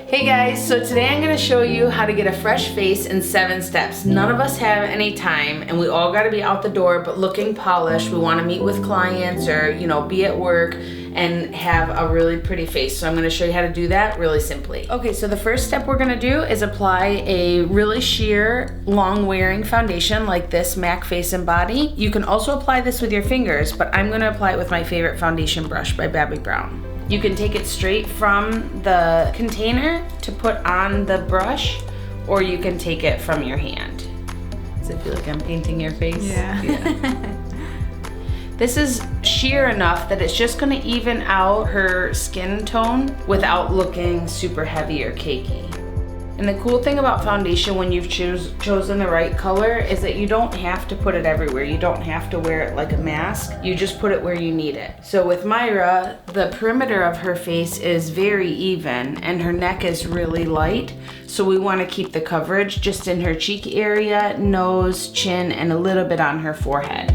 Hey guys, so today I'm going to show you how to get a fresh face in 7 steps. None of us have any time and we all got to be out the door but looking polished. We want to meet with clients or, you know, be at work and have a really pretty face. So I'm going to show you how to do that really simply. Okay, so the first step we're going to do is apply a really sheer, long wearing foundation like this MAC Face and Body. You can also apply this with your fingers, but I'm going to apply it with my favorite foundation brush by Bobbi Brown. You can take it straight from the container to put on the brush, or you can take it from your hand. Does it feel like I'm painting your face? Yeah. This is sheer enough that it's just gonna even out her skin tone without looking super heavy or cakey. And the cool thing about foundation when you've chosen the right color is that you don't have to put it everywhere. You don't have to wear it like a mask. You just put it where you need it. So with Myra, the perimeter of her face is very even and her neck is really light. So we want to keep the coverage just in her cheek area, nose, chin, and a little bit on her forehead.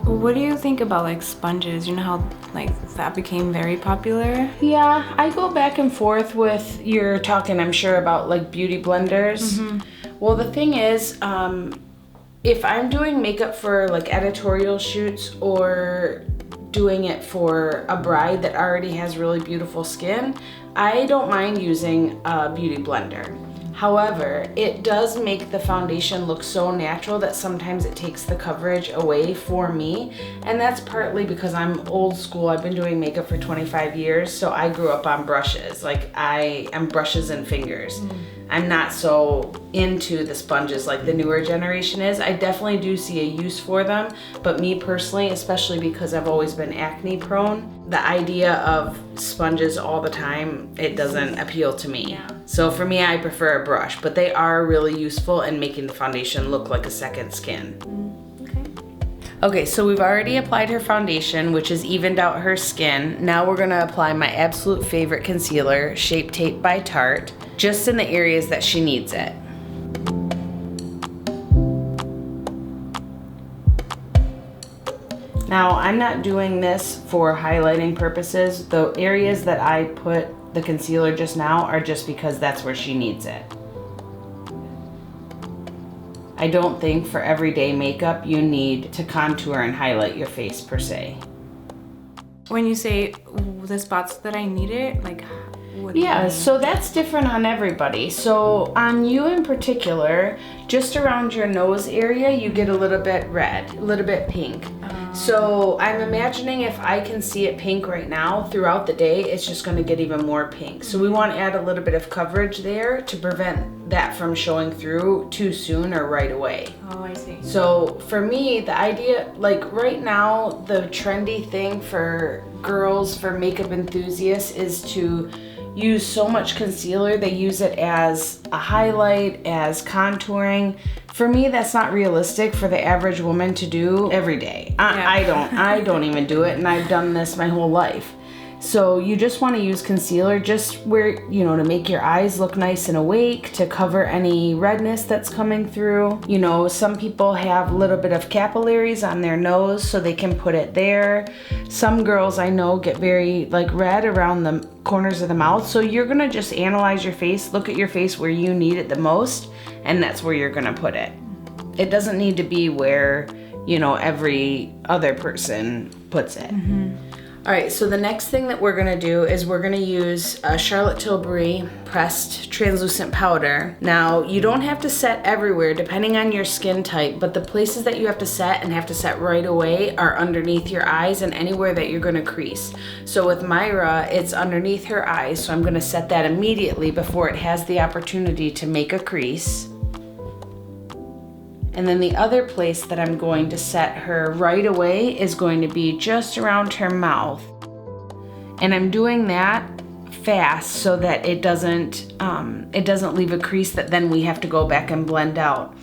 What do you think about like sponges? You know how like that became very popular? Yeah, I go back and forth with, you're talking I'm sure about like beauty blenders. Well, the thing is, if I'm doing makeup for like editorial shoots or doing it for a bride that already has really beautiful skin, I don't mind using a beauty blender. However, it does make the foundation look so natural that sometimes it takes the coverage away for me. And that's partly because I'm old school. I've been doing makeup for 25 years, so I grew up on brushes. Like I am brushes and fingers. I'm not so into the sponges like the newer generation is. I definitely do see a use for them, but me personally, especially because I've always been acne prone, the idea of sponges all the time, it doesn't appeal to me. Yeah. So for me, I prefer a brush, but they are really useful in making the foundation look like a second skin. Okay, so we've already applied her foundation, which has evened out her skin. Now we're gonna apply my absolute favorite concealer, Shape Tape by Tarte, just in the areas that she needs it. Now, I'm not doing this for highlighting purposes. The areas that I put the concealer just now are just because that's where she needs it. I don't think for everyday makeup you need to contour and highlight your face per se. When you say the spots that I need it, like what do you Yeah, mean? so that's different on everybody. So on you in particular, just around your nose area, you get a little bit red, a little bit pink. So I'm imagining if I can see it pink right now, throughout the day, it's just gonna get even more pink. So we wanna add a little bit of coverage there to prevent that from showing through too soon or right away. Oh, I see. So for me, the idea, like right now, the trendy thing for girls, for makeup enthusiasts, is to use so much concealer. They use it as a highlight, as contouring. For me, that's not realistic for the average woman to do every day. I don't even do it, and I've done this my whole life. So you just want to use concealer just where, you know, to make your eyes look nice and awake, to cover any redness that's coming through. You know, some people have a little bit of capillaries on their nose, so they can put it there. Some girls I know get very like red around the corners of the mouth. So you're gonna just analyze your face, look at your face where you need it the most, and that's where you're gonna put it. It doesn't need to be where, you know, every other person puts it. All right, so the next thing that we're gonna do is we're gonna use a Charlotte Tilbury pressed translucent powder. Now, you don't have to set everywhere depending on your skin type, but the places that you have to set and have to set right away are underneath your eyes and anywhere that you're gonna crease. So with Myra, it's underneath her eyes, so I'm gonna set that immediately before it has the opportunity to make a crease. And then the other place that I'm going to set her right away is going to be just around her mouth. And I'm doing that fast so that it doesn't leave a crease that then we have to go back and blend out.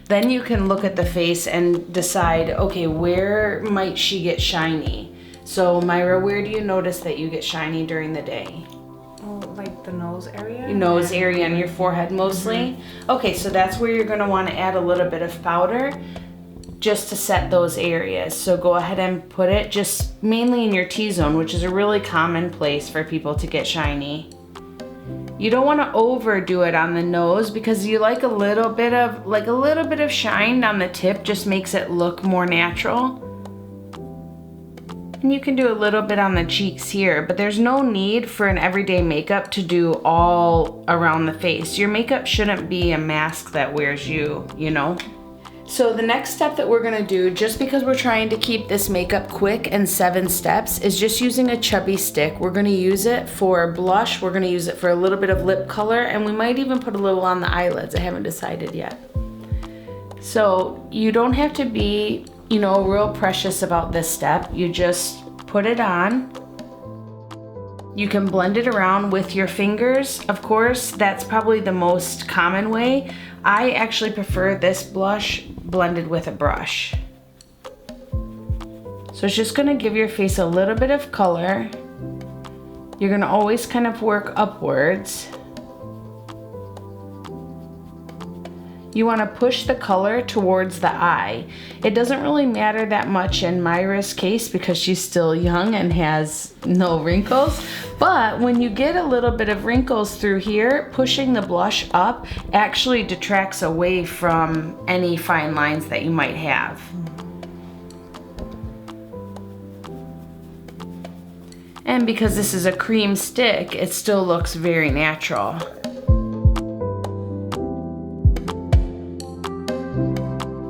Then you can look at the face and decide, okay, where might she get shiny? So Myra, where do you notice that you get shiny during the day? Oh, like the nose area. Your nose area and your forehead mostly. Okay, so that's where you're gonna wanna add a little bit of powder just to set those areas. So go ahead and put it just mainly in your T-zone, which is a really common place for people to get shiny. You don't want to overdo it on the nose because you like a little bit of shine on the tip, just makes it look more natural. And you can do a little bit on the cheeks here, but there's no need for an everyday makeup to do all around the face. Your makeup shouldn't be a mask that wears you, you know? So the next step that we're gonna do, just because we're trying to keep this makeup quick and 7 steps, is just using a Chubby stick. We're gonna use it for blush, we're gonna use it for a little bit of lip color, and we might even put a little on the eyelids. I haven't decided yet. So you don't have to be, you know, real precious about this step. You just put it on. You can blend it around with your fingers. Of course, that's probably the most common way. I actually prefer this blush blended with a brush. So it's just gonna give your face a little bit of color. You're gonna always kind of work upwards. You wanna push the color towards the eye. It doesn't really matter that much in Myra's case because she's still young and has no wrinkles. But when you get a little bit of wrinkles through here, pushing the blush up actually detracts away from any fine lines that you might have. And because this is a cream stick, it still looks very natural.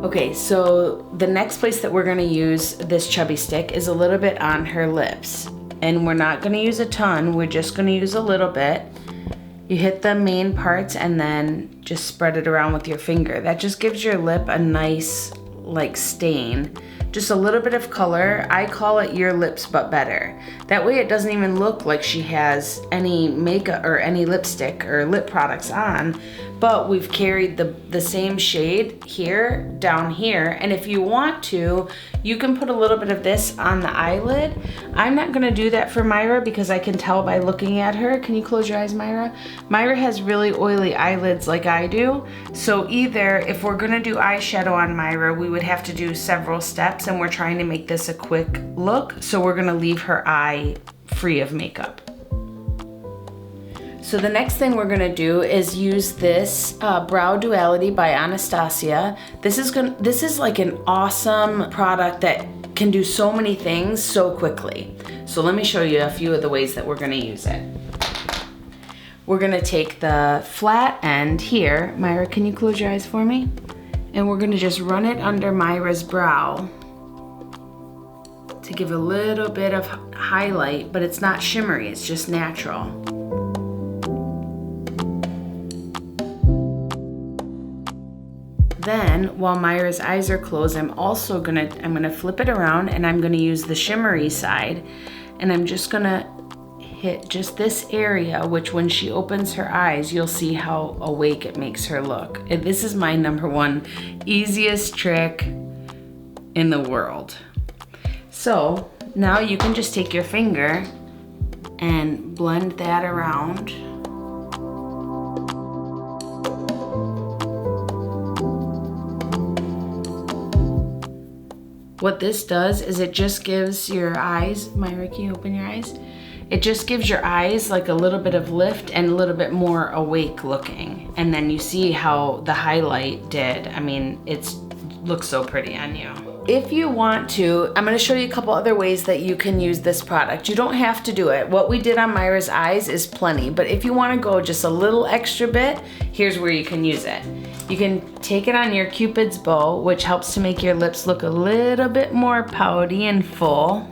Okay, so the next place that we're gonna use this Chubby stick is a little bit on her lips. And we're not gonna use a ton, we're just gonna use a little bit. You hit the main parts and then just spread it around with your finger. That just gives your lip a nice, like, stain. Just a little bit of color. I call it your lips but better. That way it doesn't even look like she has any makeup or any lipstick or lip products on, but we've carried the same shade here, down here, and if you want to, you can put a little bit of this on the eyelid. I'm not gonna do that for Myra because I can tell by looking at her. Can you close your eyes, Myra? Myra has really oily eyelids like I do, so either if we're gonna do eyeshadow on Myra, we would have to do several steps, and we're trying to make this a quick look, so we're gonna leave her eye free of makeup. So the next thing we're gonna do is use this Brow Duality by Anastasia. This is like an awesome product that can do so many things so quickly. So let me show you a few of the ways that we're gonna use it. We're gonna take the flat end here. Myra, can you close your eyes for me? And we're gonna just run it under Myra's brow to give a little bit of highlight, but it's not shimmery, it's just natural. Then, while Myra's eyes are closed, I'm gonna flip it around and I'm gonna use the shimmery side, and I'm just gonna hit just this area, which when she opens her eyes, you'll see how awake it makes her look. And this is my #1 easiest trick in the world. So now you can just take your finger and blend that around. What this does is it just gives your eyes, Myra, can you open your eyes? It just gives your eyes like a little bit of lift and a little bit more awake looking. And then you see how the highlight did. I mean, it looks so pretty on you. If you want to, I'm gonna show you a couple other ways that you can use this product. You don't have to do it. What we did on Myra's eyes is plenty, but if you wanna go just a little extra bit, here's where you can use it. You can take it on your Cupid's bow, which helps to make your lips look a little bit more pouty and full,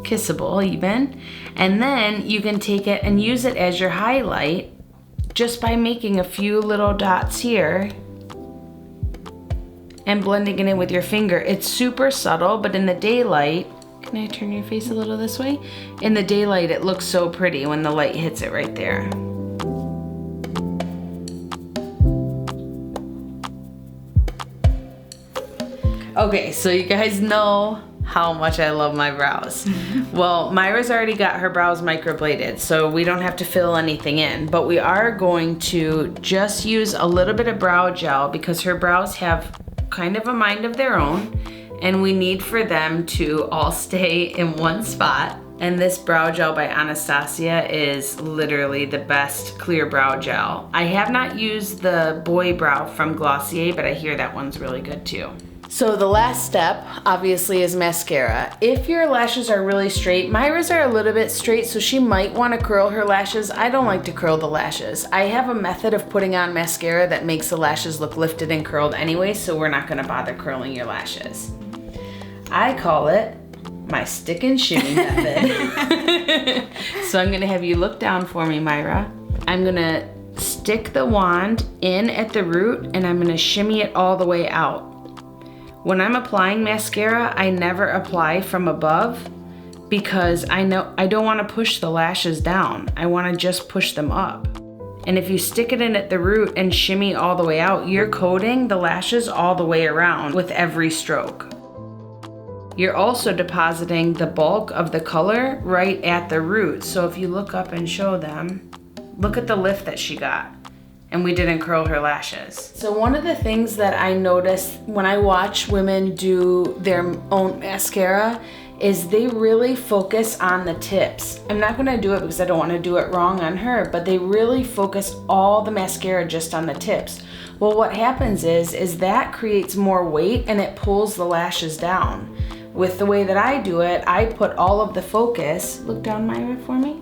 kissable even. And then you can take it and use it as your highlight just by making a few little dots here and blending it in with your finger. It's super subtle, but in the daylight, can I turn your face a little this way? In the daylight, it looks so pretty when the light hits it right there. Okay, so you guys know how much I love my brows. Well, Myra's already got her brows microbladed, so we don't have to fill anything in, but we are going to just use a little bit of brow gel because her brows have kind of a mind of their own, and we need for them to all stay in one spot. And this brow gel by Anastasia is literally the best clear brow gel. I have not used the Boy Brow from Glossier, but I hear that one's really good too. So the last step, obviously, is mascara. If your lashes are really straight, Myra's are a little bit straight, so she might want to curl her lashes. I don't like to curl the lashes. I have a method of putting on mascara that makes the lashes look lifted and curled anyway, so we're not going to bother curling your lashes. I call it my stick and shimmy method. So I'm going to have you look down for me, Myra. I'm going to stick the wand in at the root, and I'm going to shimmy it all the way out. When I'm applying mascara, I never apply from above because I don't want to push the lashes down. I want to just push them up. And if you stick it in at the root and shimmy all the way out, you're coating the lashes all the way around with every stroke. You're also depositing the bulk of the color right at the root. So if you look up and show them, look at the lift that she got. And we didn't curl her lashes. So one of the things that I notice when I watch women do their own mascara is they really focus on the tips. I'm not gonna do it because I don't wanna do it wrong on her, but they really focus all the mascara just on the tips. Well, what happens is that creates more weight and it pulls the lashes down. With the way that I do it, I put all of the focus, look down Myra for me.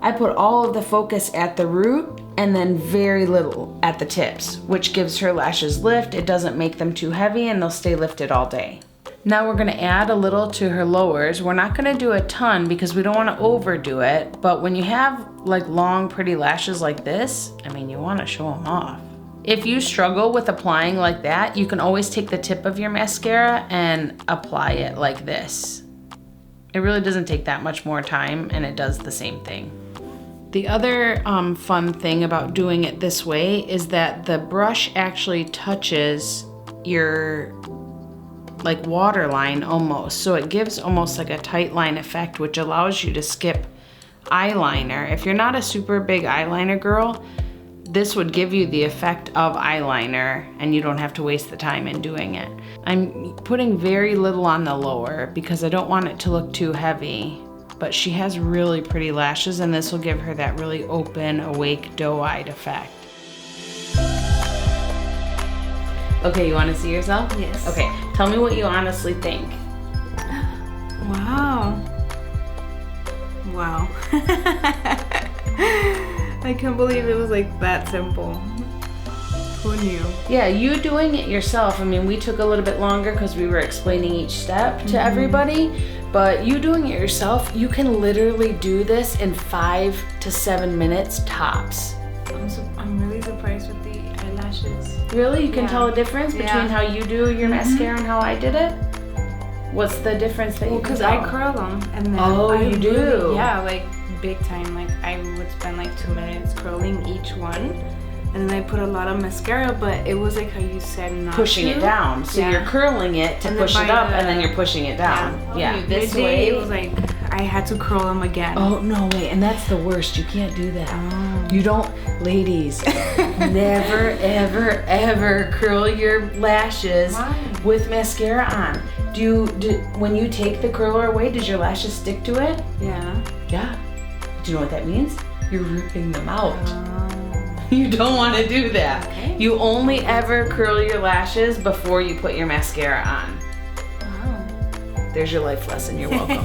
I put all of the focus at the root and then very little at the tips, which gives her lashes lift. It doesn't make them too heavy and they'll stay lifted all day. Now we're gonna add a little to her lowers. We're not gonna do a ton because we don't wanna overdo it, but when you have like long, pretty lashes like this, I mean, you wanna show them off. If you struggle with applying like that, you can always take the tip of your mascara and apply it like this. It really doesn't take that much more time and it does the same thing. The other fun thing about doing it this way is that the brush actually touches your like waterline almost. So it gives almost like a tight line effect, which allows you to skip eyeliner. If you're not a super big eyeliner girl, this would give you the effect of eyeliner and you don't have to waste the time in doing it. I'm putting very little on the lower because I don't want it to look too heavy. But she has really pretty lashes and this will give her that really open, awake, doe-eyed effect. Okay, you want to see yourself? Yes. Okay, tell me what you honestly think. Wow. Wow. I can't believe it was like that simple. Who knew? Yeah, you doing it yourself. I mean, we took a little bit longer because we were explaining each step to everybody. But you doing it yourself, you can literally do this in 5 to 7 minutes tops. I'm really surprised with the eyelashes. Really? You can tell a difference between how you do your mascara and how I did it? What's the difference that you can Because tell? I curl them and then you do? Yeah, like big time. Like I would spend like 2 minutes curling each one. And then I put a lot of mascara, but it was like how you said, not pushing it down. So you're curling it to push it up and then you're pushing it down. Yeah. This way it was like I had to curl them again. Oh, no, wait. And that's the worst. You can't do that. Oh. You don't, ladies, never, ever, ever curl your lashes with mascara on. When you take the curler away, does your lashes stick to it? Yeah. Yeah. Do you know what that means? You're ripping them out. You don't want to do that. Okay. You only ever curl your lashes before you put your mascara on. Wow. There's your life lesson. You're welcome.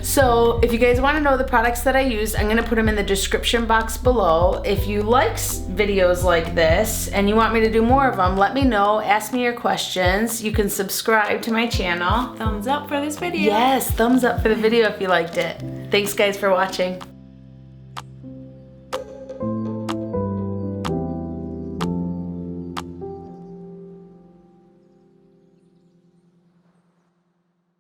So if you guys want to know the products that I used, I'm going to put them in the description box below. If you like videos like this and you want me to do more of them, let me know. Ask me your questions. You can subscribe to my channel. Thumbs up for this video. Yes, thumbs up for the video if you liked it. Thanks guys for watching.